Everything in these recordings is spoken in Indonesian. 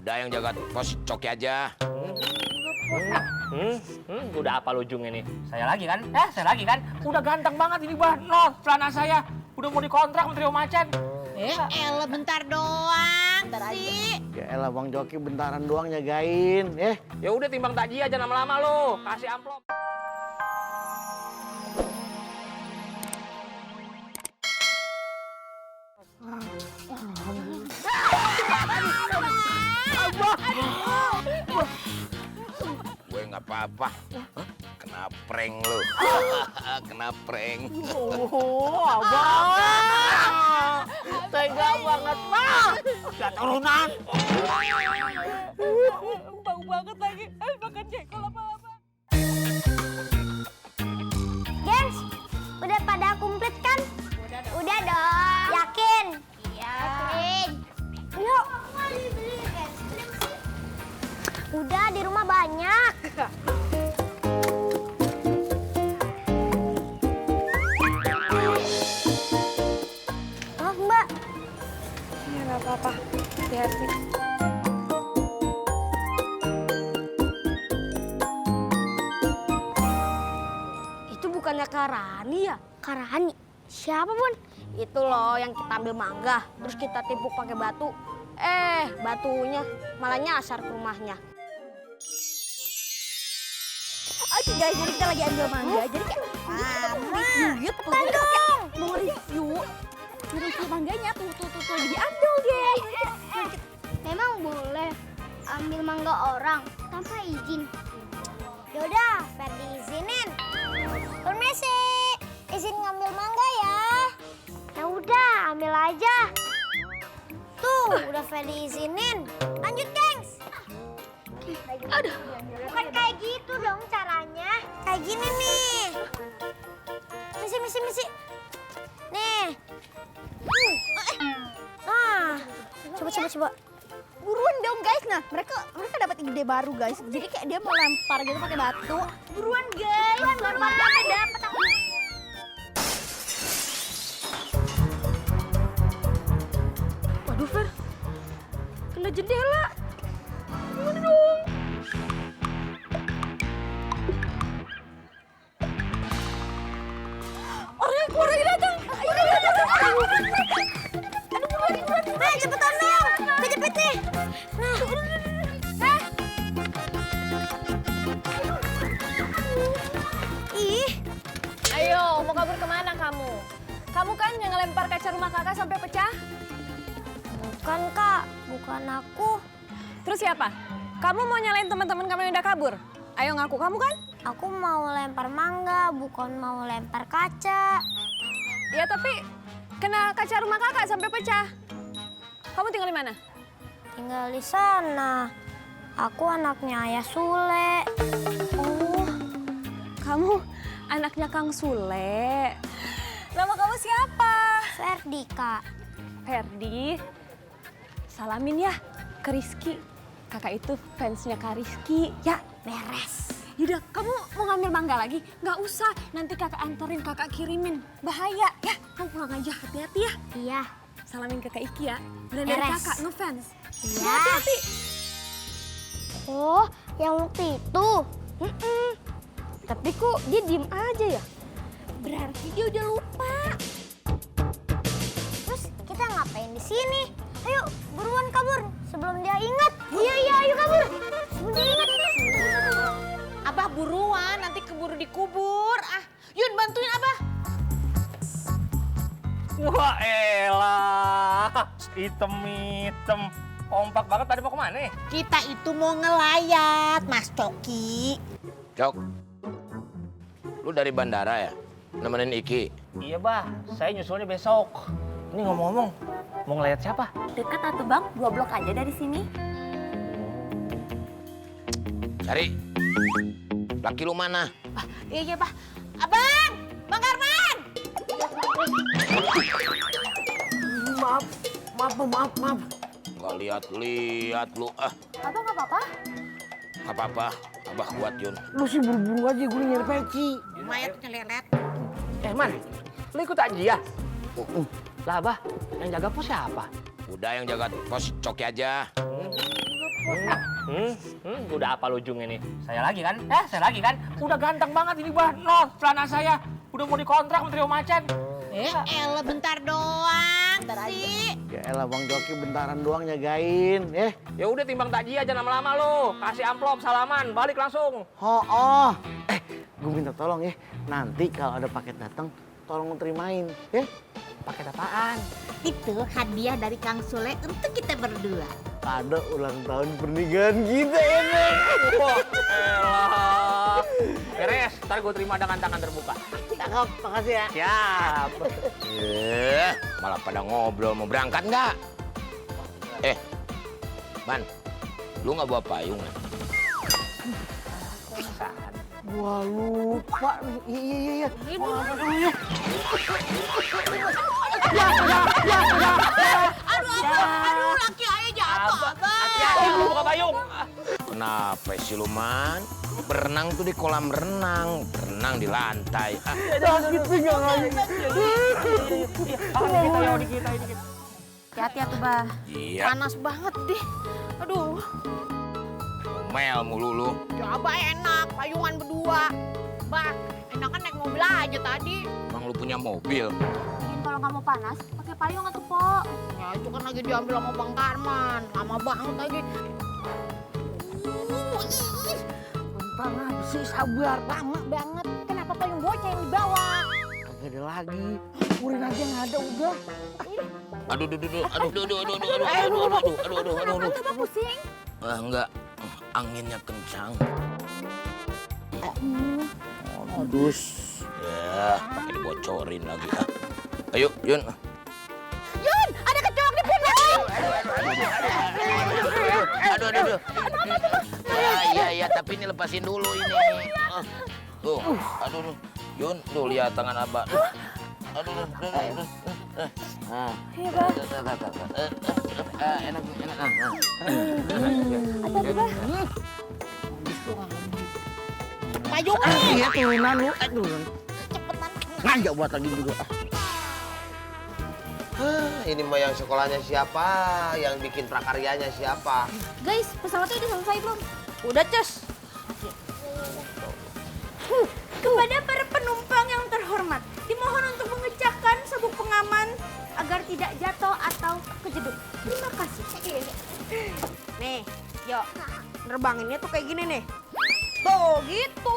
Udah yang jaga pos Coki aja. Udah apa ujungnya nih? Saya lagi kan? Saya lagi kan? Udah ganteng banget ini bah. No, celana saya. Udah mau dikontrak sama Trio Macan. Elah bentar doang sih. Ya elah Bang Joki bentaran doang jagain. Ya udah timbang takji aja lama-lama lo. Kasih amplop. Gue nggak apa-apa. Kena prank lu. Kena prank. Abang! Tega banget, Bang! Gak turunan. Bau banget lagi. Makan jengkol apa-apa. Gengs, udah pada komplit kan? Udah dong. Yakin? Iya. Yakin. Yuk. Udah di rumah banyak. Maaf Mbak. Ya nggak apa-apa. Hati-hati. Itu bukannya Karani ya? Karani? Siapa Bun? Itu loh yang kita ambil mangga, terus kita timpuk pakai batu. Batunya malah nyasar ke rumahnya. Oke guys, jadi kita lagi ambil mangga. Jadi kayak review gitu. dong. Mau review mangganya tuh lagi diambil guys. Memang boleh ambil mangga orang tanpa izin? Yaudah, Ferdi izinin. Permisi, izin ngambil mangga ya. Ya udah, ambil aja. Tuh, udah Ferdi izinin. Lanjut, gengs. Aduh, bukan kayak gitu dong caranya. Kayak gini nih. Misi. Nih. Nah, coba. Buruan dong guys. Nah, mereka dapat ide baru guys. Jadi kayak dia mau lempar gitu pakai batu. Buruan guys. Lempar sampai dapet aku. Waduh Fer, kena jendela. Gimana dong? Orangnya datang. Aduh, buruan. Nah, cepetan dong. Kejepit nih. Nah. Ih, Ayo, mau kabur kemana kamu? Kamu kan yang ngelempar kaca rumah kakak sampai pecah? bukan Kak, bukan aku. Terus siapa? Kamu mau nyalain teman-teman kamu yang udah kabur? Ayo ngaku, kamu kan? Aku mau lempar mangga, bukan mau lempar kaca. Ya tapi kena kaca rumah kakak sampai pecah. Kamu tinggal di mana? Tinggal di sana. Aku anaknya Ayah Sule. Oh, kamu anaknya Kang Sule. Nama kamu siapa? Ferdi, Kak. Ferdi. Salamin ya ke Rizky. Kakak itu fansnya Kak Rizky. Ya, Beres. yaudah kamu mau ngambil mangga lagi? Nggak usah, nanti kakak anterin, kakak kirimin. Bahaya ya, kamu pulang aja, hati-hati ya. Iya. Salamin ke Kak Iki ya. Dan dari Beres. kakak ngefans. Iya. Hati-hati. Oh, yang waktu itu. Tapi kok dia diem aja ya? Berarti dia udah lupa. Terus kita ngapain di sini? Ayo, buruan kabur sebelum dia ingat. Iya, ayo kabur. Sebelum dia ingat. Abah buruan, nanti keburu dikubur. Yun bantuin Abah. Wah elah. Hitam. Kompak banget, tadi mau kemana nih? Kita itu mau ngelayat, Mas Coki. Cok, lu dari bandara ya? Nemenin Iki? Iya bah, saya nyusulnya besok. Ini ngomong-ngomong, mau ngeliat siapa? Dekat atau Bang? 2 blok aja dari sini. Cari. Laki lu mana? Iya, Pak. Abang! Bang Karman! Maaf. Gak lihat lu. Abang nggak apa-apa? Gak apa-apa. Abah kuat, Yun. Lu sih buru-buru aja, gue nyari peci. Mayat nyelelet. Man, lu ikut aja ya? Lah Abah, yang jaga pos siapa? Udah yang jaga pos Coki aja. Udah apa ujungnya nih? Saya lagi kan? Saya lagi kan? Udah ganteng banget ini Bah Noh, celana saya. Udah mau dikontrak sama Trio Macan. Elah bentar doang sih. Ya elah Bang Joki bentaran doang jagain. Ya udah timbang takji aja lama-lama lo. Kasih amplop, salaman, balik langsung. Oh. Gue minta tolong ya. Nanti kalau ada paket datang, tolong terimain. Paket apaan? Itu hadiah dari Kang Sule untuk kita berdua. Kado ulang tahun pernikahan kita ya, Neng. Wah, elah. Beres, ntar gue terima dengan tangan terbuka. Cakep, makasih ya. Siap. Malah pada ngobrol, mau berangkat nggak? Man, lu nggak bawa payung ya? Gua lupa nih. Iya. Aduh, laki ayah jatuh, Abang. Hati-hati lu buka payung. Kenapa sih lu, Man? Berenang tuh di kolam renang, berenang di lantai. Sakit pinggang aja. Hati-hati ya tuh, Bah. Iya, Panas banget deh. Aduh. mel mulu lu. Coba enak, payungan berdua. Bah, enakan naik mobil aja tadi. Emang lu punya mobil? Kalau kamu panas, pakai payung atau Po? Ya itu kan lagi diambil sama Bang Karman. Lama banget lagi. Bentar aja sih, sabar. Lama banget. Kenapa payung bocah yang dibawa? Kagak ada lagi. Urin aja nggak ada udah. Aduh. Coba pusing. Enggak, anginnya kencang. Aduh. Ya, pakai dibocorin lagi. Ayo, Yun. Yun, ada kecoak di pundak. Aduh. Ya, tapi ini lepasin dulu ini. Tuh, aduh. Yun, tuh lihat tangan Abah. Aduh. Iya, Bah. Enak. Payungan. Iya turunan lu. Turun. Cepetan. Ngajak buat lagi juga. Ini mah yang sekolahnya siapa, yang bikin prakaryanya siapa? Guys, pesawatnya udah selesai belum? Udah, Cus. Kepada para penumpang yang terhormat, dimohon untuk mengecahkan sabuk pengaman agar tidak jatuh atau kejeduk. Terima kasih. Nih, yuk. Nerbanginnya tuh kayak gini nih. Tuh, gitu.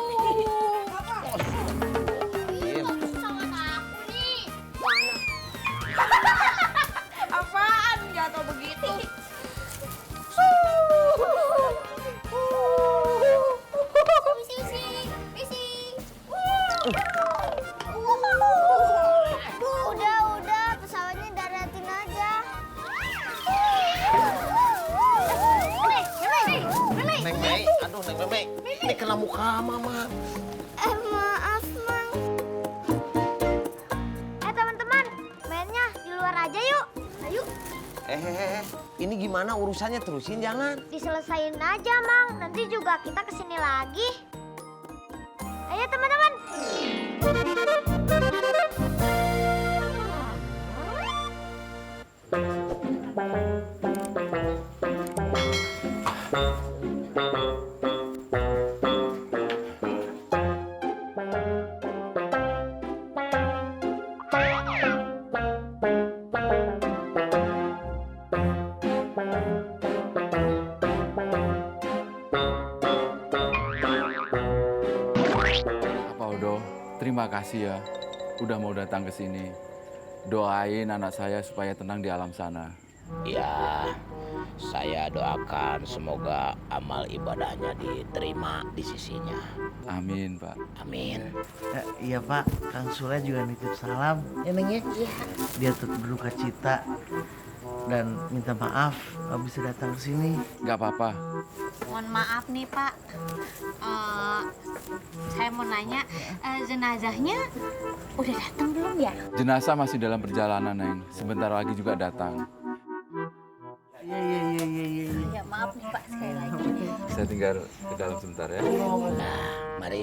Apaan jatuh begitu? Udah, pesawatnya daratin aja. Neng Mei, aduh Neng Mei, ini kena muka mama. Maaf, Mang. Teman-teman, mainnya di luar aja yuk. Ayo. Ini gimana urusannya, terusin jangan. Diselesain aja, Mang. Nanti juga kita kesini lagi. Ayo, teman-teman. Pak Odo, terima kasih ya udah mau datang ke sini. Doain anak saya supaya tenang di alam sana. Ya, saya doakan semoga amal ibadahnya diterima di sisinya. Amin, Pak. Amin. Iya Pak, Kang Sule juga nitip salam. Ya Neng ya? Iya. Dia turut berduka cita dan minta maaf nggak bisa datang ke sini. Nggak apa-apa. Mohon maaf nih Pak. Saya mau nanya, jenazahnya udah datang belum ya? Jenazah masih dalam perjalanan, Neng. Sebentar lagi juga datang. Iya. Ya maaf nih Pak sekali lagi. Saya tinggal ke dalam sebentar ya. Nah, mari.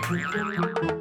Aduh.